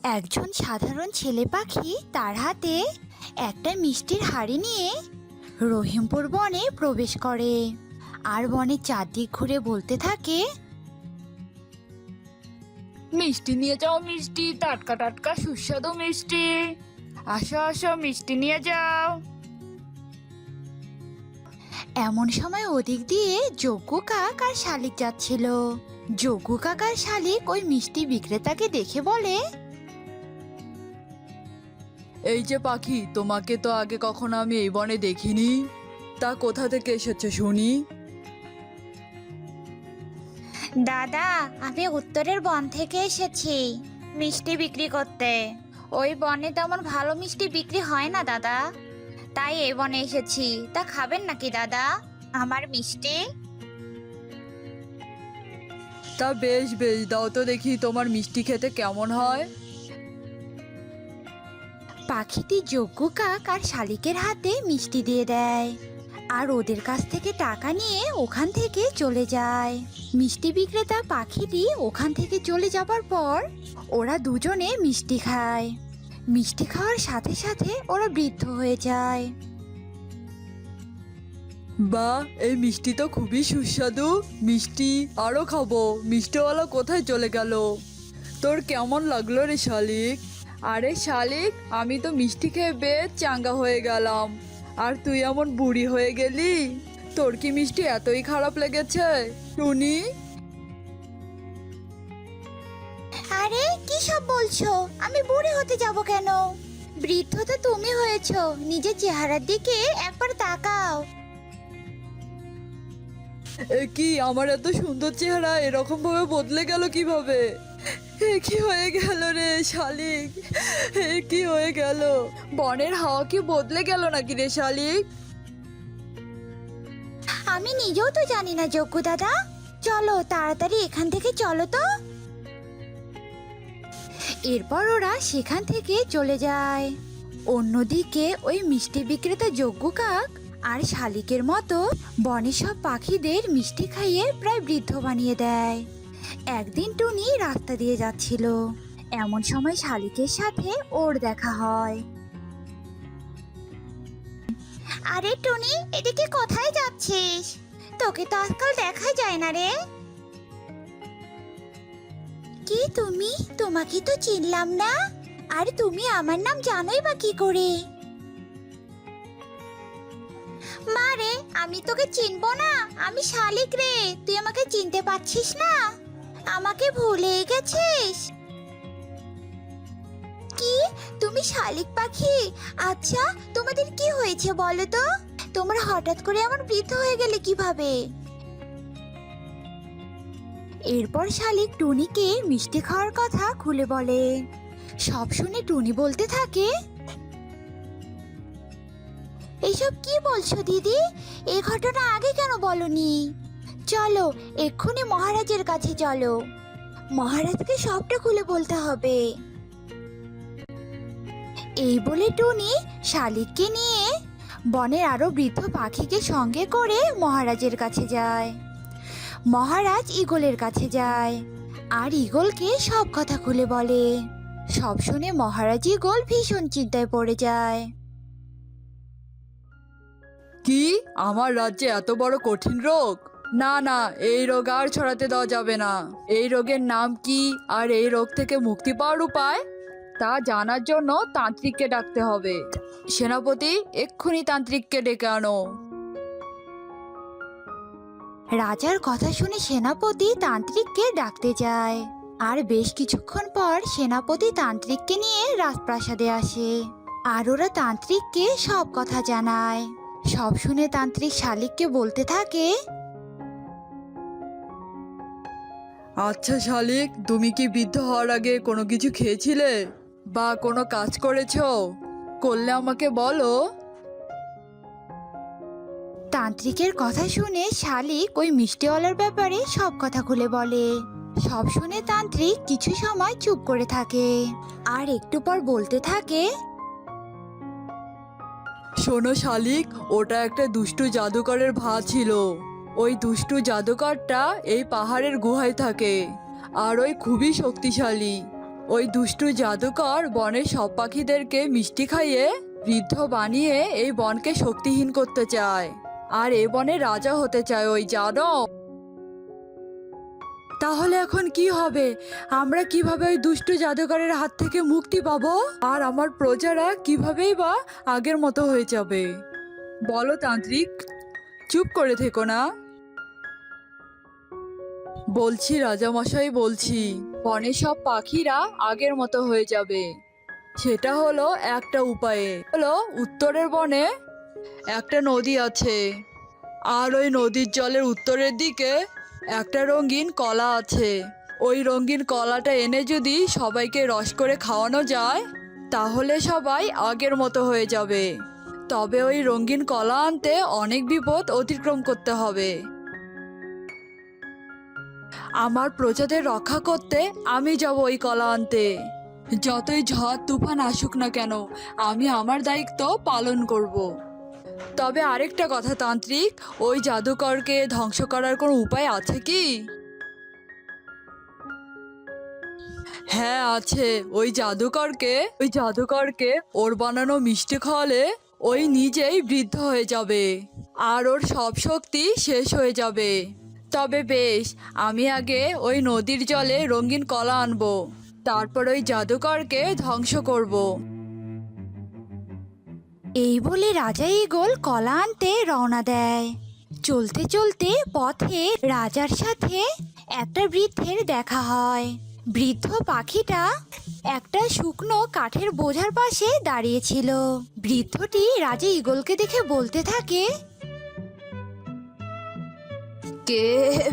একজন সাধারণ ছেলে পাখি তার হাতে একটা মিষ্টির হাঁড়ি নিয়ে রহিমপুর বনে প্রবেশ করে আর বনের চারদিক ঘুরে বলতে থাকে, মিষ্টি নিয়ে যাও, মিষ্টি, টাটকা টাটকা সুস্বাদু মিষ্টি। আসো আসো, মিষ্টি নিয়ে যাও। এমন সময় ওদিক দিয়ে যজ্ঞ কাক আর শালিক যাচ্ছিল। যজ্ঞ কাক আর শালিক ওই মিষ্টি বিক্রেতাকে দেখে বলে, এই যে পাখি, তোমাকে তো আগে কখনো আমি এই বনে দেখিনি, তা কোথা থেকে এসেছো শুনি? দাদা, আমি উত্তরের বন থেকে এসেছি মিষ্টি বিক্রি করতে। ওই বনে তেমন ভালো মিষ্টি বিক্রি হয় না দাদা, তাই এই বনে এসেছি। তা খাবেন নাকি দাদা আমার মিষ্টি? তা বেশ বেশ, দাও তো দেখি তোমার মিষ্টি খেতে কেমন হয়। পাখিটি যজ্ঞ কাক আর শালিকের হাতে মিষ্টি দিয়ে দেয় আর ওদের কাছ থেকে টাকা নিয়ে ওখান থেকে চলে যায়। মিষ্টি বিক্রেতা পাখিটি ওখান থেকে চলে যাবার পর ওরা দুজনে মিষ্টি খায়। মিষ্টি খাওয়ার সাথে সাথে ওরা বৃদ্ধ হয়ে যায়। বাহ, এই মিষ্টি তো খুবই সুস্বাদু। মিষ্টি আরো খাবো। মিষ্টিওয়ালা কোথায় চলে গেল? তোর কেমন লাগলো রে শালিক? আরে শালিক, আমি তো মিষ্টি খেয়ে বেশ চাঙ্গা হয়ে গেলাম, আর তুই এমন বুড়ি হয়ে গেলি। তোর কি মিষ্টি এতই খারাপ লেগেছে টুনি? আরে কি সব বলছো? আমি বুড়ি হতে যাব কেন? বৃদ্ধ তো তুমি হয়েছো। নিজের চেহারার দিকে একবার তাকাও। এ কি, আমার এত সুন্দর চেহারা এরকম ভাবে বদলে গেল কিভাবে? এ কি হয়ে গেল রে শালিক? এ কি হয়ে গেল? বনের হাওয়া কি বদলে গেল নাকি রে শালিক? আমি নিজেও তো জানি না যজ্ঞ দাদা। চলো তাড়াতাড়ি এখান থেকে চলো তো। এরপর ওরা সেখান থেকে চলে যায়। অন্যদিকে ওই মিষ্টি বিক্রেতা যজ্ঞ কাক আর শালিকের মতো বনে সব পাখিদের মিষ্টি খাইয়ে প্রায় বৃদ্ধ বানিয়ে দেয়। একদিন টুনি রাস্তা দিয়ে যাচ্ছিল, এমন সময় শালিকের সাথে ওর দেখা হয়। আরে টুনি, এদিকে কোথায় যাচ্ছিস? তোকে তো আজকাল দেখা যায় না রে। কি তুমি? তোমাকে তো চিনলাম না। আর তুমি আমার নাম জানোই বা কি করে? মা রে, আমি তোকে চিনবো না? আমি শালিক রে, তুই আমাকে চিনতে পারছিস না? আমাকে ভুলে গেছিস? কি, তুমি শালিক পাখি? আচ্ছা, তোমাদের কি হয়েছে বলো তো? তোমরা হঠাৎ করে আমার বৃদ্ধ হয়ে গেলে কিভাবে? এরপর শালিক টুনিকে মিষ্টি খাওয়ার কথা খুলে বলে। সব শুনে টুনি বলতে থাকে, এইসব কি বলছো দিদি? এই ঘটনা আগে কেন বলনি? চলো এক্ষুনি মহারাজের কাছে চলো। মহারাজকে সবটা খুলে বলতে হবে। এই বলে টুনি শালিককে নিয়ে বনের আরো বৃদ্ধ পাখিকে সঙ্গে করে মহারাজের কাছে যায়। মহারাজ ঈগলের কাছে যায় আর ঈগলকে সব কথা খুলে বলে। সব শুনে মহারাজ ঈগল ভীষণ চিন্তায় পড়ে যায়। কি, আমার রাজ্যে এত বড় কঠিন রোগ? না না, এই রোগ আর ছড়াতে দেওয়া যাবে না। এই রোগের নাম কি আর এই রোগ থেকে মুক্তি পাওয়ার উপায়, তা জানার জন্য তান্ত্রিককে ডাকতে হবে। সেনাপতি, এক্ষুনি তান্ত্রিককে ডেকে আনো। রাজার কথা শুনে সেনাপতি তান্ত্রিককে ডাকতে যায় আর বেশ কিছুক্ষণ পর সেনাপতি তান্ত্রিককে নিয়ে রাজপ্রাসাদে আসে আর ওরা তান্ত্রিককে সব কথা জানায়। সব শুনে তান্ত্রিক শালিককে বলতে থাকে, আচ্ছা শালিক, তুমি কি বৃদ্ধ হওয়ার আগে কোনো কিছু খেয়েছিলে বা কোনো কাজ করেছো? করলে আমাকে বলো। তান্ত্রিকের কথা শুনে শালিক ওই মিষ্টিওয়ালার ব্যাপারে সব কথা খুলে বলে। সব শুনে তান্ত্রিক কিছু সময় চুপ করে থাকে আর একটু পর বলতে থাকে, শোনো শালিক, ওটা একটা দুষ্টু জাদুকরের ভাত ছিল। ওই দুষ্টু জাদুকরটা এই পাহাড়ের গুহায় থাকে আর ওই খুবই শক্তিশালী। ওই দুষ্টু জাদুকর বনের সব পাখিদেরকে মিষ্টি খাইয়ে বৃদ্ধ বানিয়ে এই বনকে শক্তিহীন করতে চায়, আর এই বনের রাজা হতে চায় ওই জানো। তাহলে এখন কি হবে? আমরা কিভাবে ওই দুষ্টু জাদুকরের হাত থেকে মুক্তি পাবো? আর আমার প্রজারা কিভাবেই বা আগের মতো হয়ে যাবে? বলো তান্ত্রিক। চুপ করে থেকো না। বলছি রাজামশাই, বলছি বনে সব পাখিরা আগের মতো হয়ে যাবে। সেটা হলো একটা উপায়ে, হলো উত্তরের বনে একটা নদী আছে, আর ওই নদীর জলের উত্তরের দিকে একটা রঙিন কলা আছে। ওই রঙিন কলাটা এনে যদি সবাইকে রস করে খাওয়ানো যায়, তাহলে সবাই আগের মতো হয়ে যাবে। তবে ওই রঙিন কলা আনতে অনেক বিপদ অতিক্রম করতে হবে। আমার প্রজাদের রক্ষা করতে আমি যাব ওই কলা আনতে। যতই ঝড় তুফান আসুক না কেন, আমি আমার দায়িত্ব পালন করব। তবে আরেকটা কথা তান্ত্রিক, ওই জাদুকরকে ধ্বংস করার কোনো উপায় আছে কি? হ্যাঁ আছে। ওই জাদুকরকে ওর বানানো মিষ্টি খাওয়ালে ওই নিজেই বৃদ্ধ হয়ে যাবে, আর ওর সব শক্তি শেষ হয়ে যাবে। তবে বেশ, আমি আগে ওই নদীর জলে রঙিন কলা আনবো, তারপর ওই জাদুকরকে ধ্বংস করব। এই বলে রাজা ঈগল কলা আনতে রওনা দেয়। চলতে চলতে পথে রাজার সাথে একটা বৃদ্ধের দেখা হয়। বৃদ্ধ পাখিটা একটা শুকনো কাঠের বোঝার পাশে দাঁড়িয়েছিল। বৃদ্ধটি রাজা ঈগলকে দেখে বলতে থাকে, কে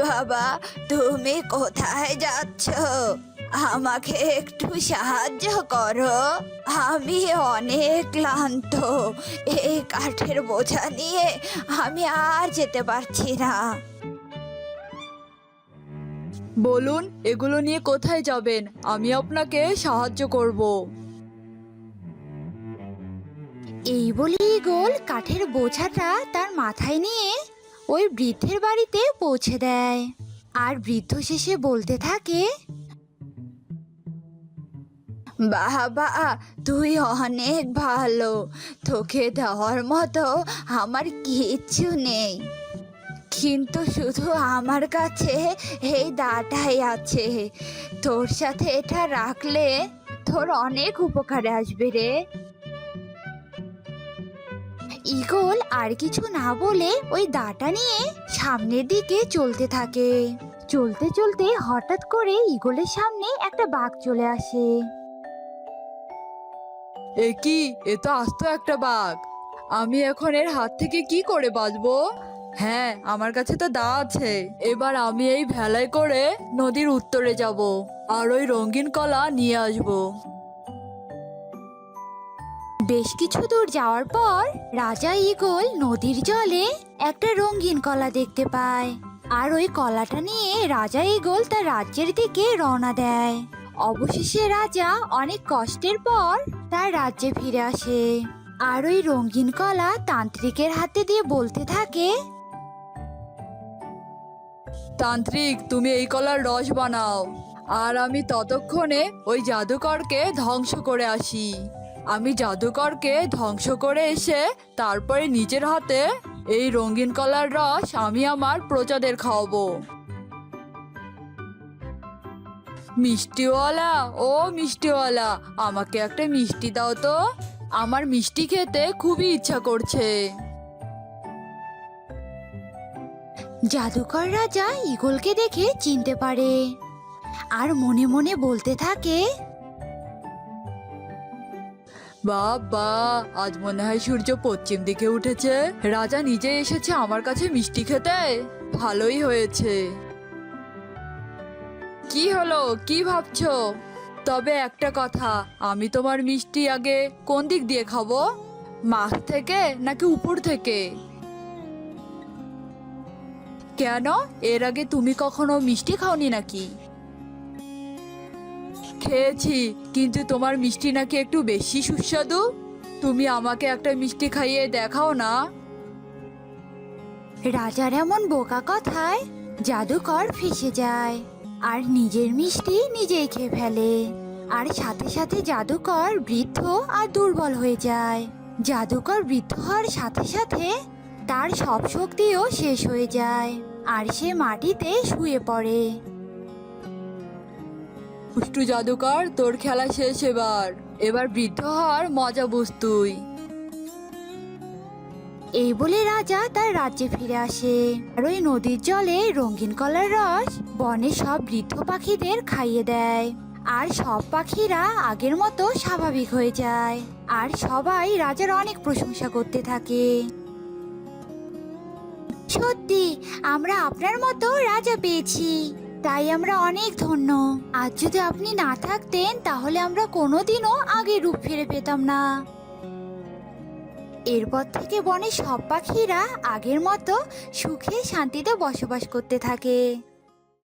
বাবা, তুমি কোথায় যাচ্ছ? আমাকে একটু সাহায্য করো, আমি অনেক ক্লান্ত। এই কাঠের বোঝা নিয়ে আমি আর যেতে পারছি না। বলুন, এগুলো নিয়ে কোথায় যাবেন? আমি আপনাকে সাহায্য করব। এই বলে ঈগল কাঠের বোঝাটা তার মাথায় নিয়ে ওই বৃদ্ধের বাড়িতে পৌঁছে দেয়। আর বৃদ্ধ শেষে বলতে থাকে, বাবা, তুই অনেক ভালো। তোকে দেওয়ার মতো আমার কিচ্ছু নেই, কিন্তু শুধু আমার কাছে এই দাটাই আছে। তোর সাথে এটা রাখলে তোর অনেক উপকারে আসবে রে। ঈগল আর কিছু না বলে ওই দাটা নিয়ে সামনের দিকে চলতে থাকে। চলতে চলতে হঠাৎ করে ঈগলের সামনে একটা বাঘ চলে আসে। এ কি? এ তো আস্ত একটা বাঘ। আমি এখন এর হাত থেকে কি করে বাঁচবো? হ্যাঁ, আমার কাছে তো দা আছে। এবার আমি এই ভেলায় করে নদীর উত্তরে যাব, আর ওই রঙিন কলা নিয়ে আসব। বেশ কিছু দূর যাওয়ার পর রাজা ঈগল নদীর জলে একটা রঙিন কলা দেখতে পায়। আর ওই কলাটা নিয়ে রাজা ঈগল তার রাজ্যের দিকে রওনা দেয়। অবশেষে রাজা অনেক কষ্টের পর তার রাজ্যে ফিরে আসে। আর ওই রঙিন কলা তান্ত্রিকের হাতে দিয়ে বলতে থাকে, তান্ত্রিক, তুমি এই কলার রস বানাও, আর আমি ততক্ষণে ওই জাদুকরকে ধ্বংস করে আসি। আমি জাদুকরকে ধ্বংস করে এসে তারপরে নিজের হাতে এই রঙিন কলার রস আমি আমার প্রজাদের খাওয়াবো। মিষ্টিওয়ালা, ও মিষ্টিওয়ালা, আমাকে একটা মিষ্টি দাও তো। আমার মিষ্টি খেতে খুবই ইচ্ছা করছে। জাদুকর রাজা ঈগলকে দেখে চিনতে পারে আর মনে মনে বলতে থাকে, বাবা, আজ মনে হয় সূর্য পশ্চিম দিকে উঠেছে। রাজা নিজে এসেছে আমার কাছে মিষ্টি খেতে। ভালোই হয়েছে। কি হলো? কি ভাবছো? তবে একটা কথা, আমি তোমার মিষ্টি আগে কোন দিক দিয়ে খাবো? মাছ থেকে নাকি উপর থেকে? কেন, এর আগে তুমি কখনো মিষ্টি খাওনি নাকি? খেয়েছি, কিন্তু তোমার মিষ্টি নাকি একটু বেশি সুস্বাদু। তুমি আমাকে একটা মিষ্টি খাইয়ে দেখাও না। রাজার এমন বোকা কথায় জাদুকর ফেঁসে যায় আর নিজের মিষ্টি নিজেই খেয়ে ফেলে। আর সাথে সাথে জাদুকর বৃদ্ধ আর দুর্বল হয়ে যায়। জাদুকর বৃদ্ধ হওয়ার সাথে সাথে তার সব শক্তিও শেষ হয়ে যায় আর সে মাটিতে শুয়ে পড়ে। দুষ্টু জাদুকর, তোর খেলা শেষ। এবার বৃদ্ধ হওয়ার মজা বুঝ তুই। এই বলে রাজা তার রাজ্যে ফিরে আসে আর ওই নদীর জলে রঙিন কলার রস বনের সব বৃদ্ধ পাখিদের খাইয়ে দেয়। আর সব পাখিরা আগের মতো স্বাভাবিক হয়ে যায় আর সবাই রাজার অনেক প্রশংসা করতে থাকে। সত্যি আমরা আপনার মতো রাজা পেয়েছি, তাই আমরা অনেক ধন্য। আজ যদি আপনি না থাকতেন তাহলে আমরা কোনোদিনও আগের রূপ ফিরে পেতাম না। এরপর থেকে বনের সব পাখিরা আগের মতো সুখে শান্তিতে বসবাস করতে থাকে।